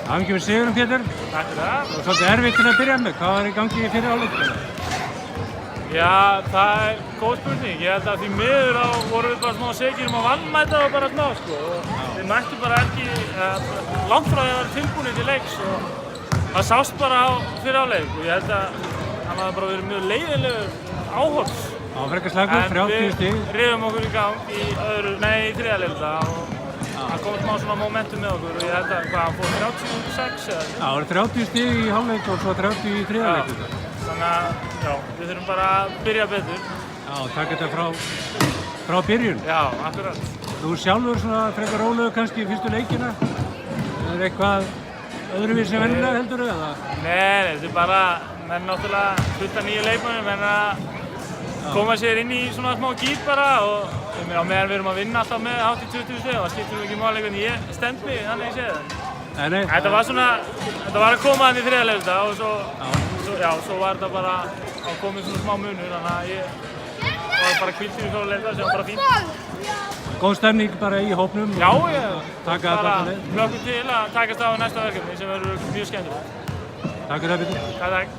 Hamingju með sigurum, Pétur. Takk fyrir það. Og svolítið erfitt til að byrja með. Hvað var í gangi í fyrri hálfleik? Já, það er góð spurning. Ég held að því miður þá vorum við bara smá segir að vanmæta og bara smá, sko. Og við mættum bara ekki langt frá því að vera tilbúinir til leiks og það sást bara á fyrri hálfleik og ég held að hann hafði bara verið mjög leiðinlegur áhorfs. Já, frekar slagur, 30 stig. En við rifum okkur í gang í þriðja leikluta og það kom smá svona momentum með okkur og ég held að hann fór 36 eða? Já, það voru 30 stig í hálfleik og svo 30 í þriðja leikluta. Þannig að, já, við þurfum bara að byrja betur. Já, taka þetta frá byrjun. Já, akkurat. Þú sjálfur svona frekar rólegur kannski í fyrstu leikina? Er eitthvað öðruvísi venjulega heldurðu eða? Nei, þetta er bara, menn náttúrulega hluta nýju leikmönnum, menn að koma sér inn í svona smá gýr bara og á meðan við erum að vinna alltaf með hátt í 20 stig og það skiptir ekki máli hvernig ég stend mig, þannig ég sé það. Nei. Þetta var svona, þetta var að koma þannig í þriðja leikluta og svo var þetta bara að koma í svona smá munur, þannig að ég var bara hvíldur í fjóra leikluta sem var bara fínt. Góð stemning bara í hópnum? Já, taka bara þetta leið? hlökkum til að takast á næsta verkefni sem verður mjög skemmtilegt. Takk fyrir það, Pétur. Takk.